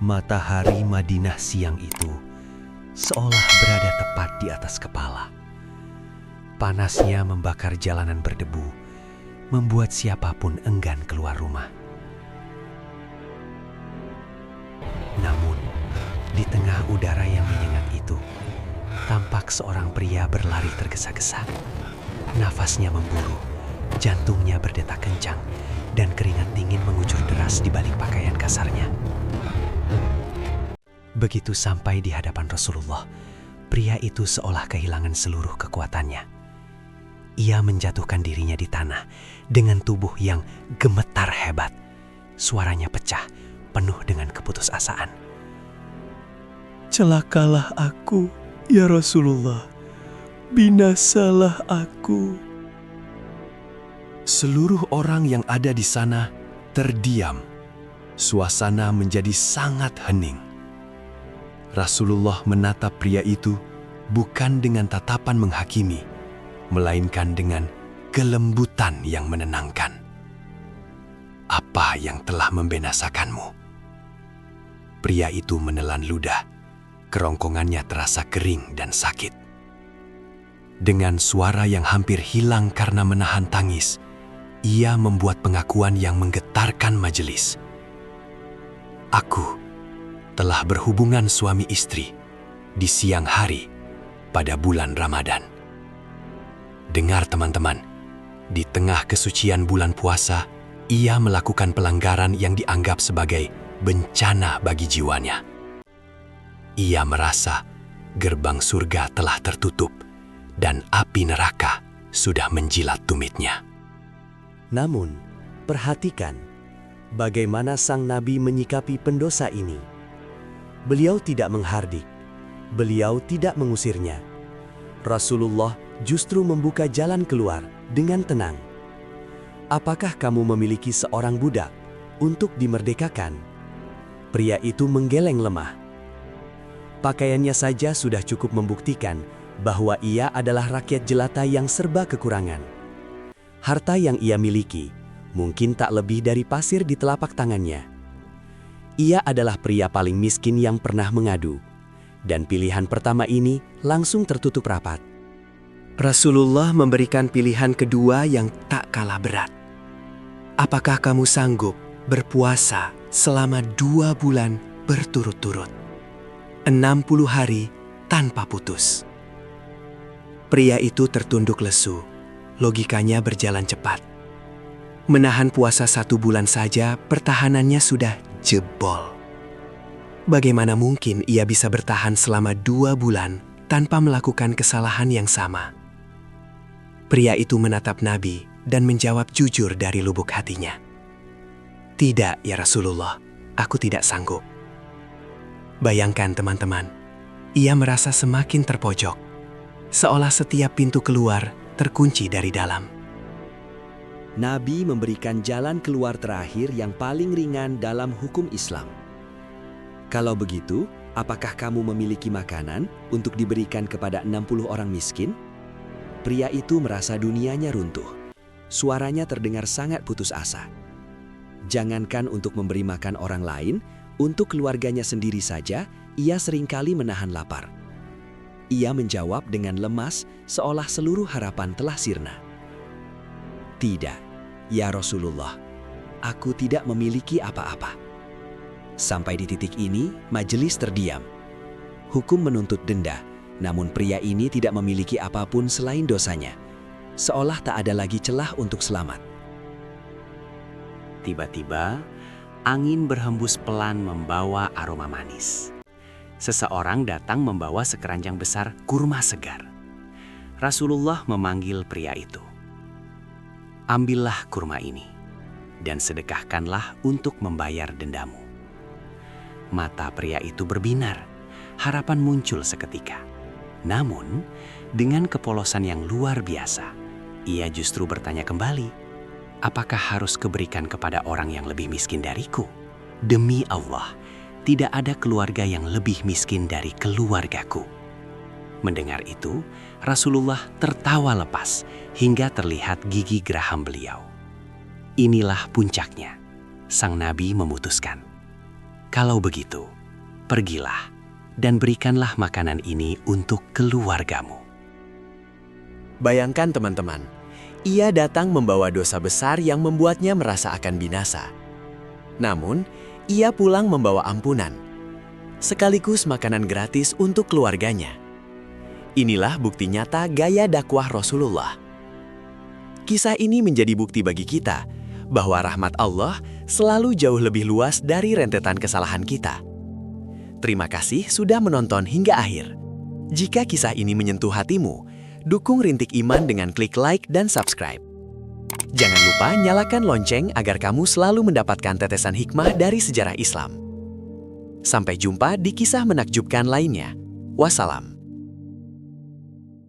Matahari Madinah siang itu seolah berada tepat di atas kepala. Panasnya membakar jalanan berdebu, membuat siapapun enggan keluar rumah. Namun, di tengah udara yang menyengat itu, tampak seorang pria berlari tergesa-gesa. Nafasnya memburu, jantungnya berdetak kencang, dan keringat dingin mengucur deras di balik pakaian kasarnya. Begitu sampai di hadapan Rasulullah, pria itu seolah kehilangan seluruh kekuatannya. Ia menjatuhkan dirinya di tanah dengan tubuh yang gemetar hebat. Suaranya pecah, penuh dengan keputusasaan. "Celakalah aku, ya Rasulullah. Binasalah aku." Seluruh orang yang ada di sana terdiam. Suasana menjadi sangat hening. Rasulullah menatap pria itu bukan dengan tatapan menghakimi, melainkan dengan kelembutan yang menenangkan. "Apa yang telah membinasakanmu?" Pria itu menelan ludah. Kerongkongannya terasa kering dan sakit. Dengan suara yang hampir hilang karena menahan tangis, ia membuat pengakuan yang menggetarkan majelis. "Aku telah berhubungan suami istri di siang hari pada bulan Ramadan." Dengar teman-teman, di tengah kesucian bulan puasa, ia melakukan pelanggaran yang dianggap sebagai bencana bagi jiwanya. Ia merasa gerbang surga telah tertutup dan api neraka sudah menjilat tumitnya. Namun, perhatikan bagaimana sang Nabi menyikapi pendosa ini. Beliau tidak menghardik, beliau tidak mengusirnya. Rasulullah justru membuka jalan keluar dengan tenang. "Apakah kamu memiliki seorang budak untuk dimerdekakan?" Pria itu menggeleng lemah. Pakaiannya saja sudah cukup membuktikan bahwa ia adalah rakyat jelata yang serba kekurangan. Harta yang ia miliki mungkin tak lebih dari pasir di telapak tangannya. Ia adalah pria paling miskin yang pernah mengadu, dan pilihan pertama ini langsung tertutup rapat. Rasulullah memberikan pilihan kedua yang tak kalah berat. "Apakah kamu sanggup berpuasa selama 2 bulan berturut-turut? 60 hari tanpa putus?" Pria itu tertunduk lesu. Logikanya berjalan cepat. Menahan puasa 1 bulan saja, pertahanannya sudah jebol. Bagaimana mungkin ia bisa bertahan selama 2 bulan tanpa melakukan kesalahan yang sama? Pria itu menatap Nabi dan menjawab jujur dari lubuk hatinya. "Tidak, ya Rasulullah, aku tidak sanggup." Bayangkan teman-teman, ia merasa semakin terpojok, seolah setiap pintu keluar terkunci dari dalam. Nabi memberikan jalan keluar terakhir yang paling ringan dalam hukum Islam. "Kalau begitu, apakah kamu memiliki makanan untuk diberikan kepada 60 orang miskin?" Pria itu merasa dunianya runtuh. Suaranya terdengar sangat putus asa. Jangankan untuk memberi makan orang lain, untuk keluarganya sendiri saja, ia seringkali menahan lapar. Ia menjawab dengan lemas, seolah seluruh harapan telah sirna. "Tidak, ya Rasulullah, aku tidak memiliki apa-apa." Sampai di titik ini, majelis terdiam. Hukum menuntut denda, namun pria ini tidak memiliki apapun selain dosanya. Seolah tak ada lagi celah untuk selamat. Tiba-tiba, angin berhembus pelan membawa aroma manis. Seseorang datang membawa sekeranjang besar kurma segar. Rasulullah memanggil pria itu. "Ambillah kurma ini, dan sedekahkanlah untuk membayar dendamu." Mata pria itu berbinar, harapan muncul seketika. Namun, dengan kepolosan yang luar biasa, ia justru bertanya kembali, "Apakah harus kuberikan kepada orang yang lebih miskin dariku? Demi Allah, tidak ada keluarga yang lebih miskin dari keluargaku." Mendengar itu, Rasulullah tertawa lepas hingga terlihat gigi geraham beliau. Inilah puncaknya. Sang Nabi memutuskan, Kalau begitu, pergilah dan berikanlah makanan ini untuk keluargamu. Bayangkan teman-teman, ia datang membawa dosa besar yang membuatnya merasa akan binasa. Namun, ia pulang membawa ampunan, sekaligus makanan gratis untuk keluarganya. Inilah bukti nyata gaya dakwah Rasulullah. Kisah ini menjadi bukti bagi kita bahwa rahmat Allah selalu jauh lebih luas dari rentetan kesalahan kita. Terima kasih sudah menonton hingga akhir. Jika kisah ini menyentuh hatimu, dukung Rintik Iman dengan klik like dan subscribe. Jangan lupa nyalakan lonceng agar kamu selalu mendapatkan tetesan hikmah dari sejarah Islam. Sampai jumpa di kisah menakjubkan lainnya. Wassalam.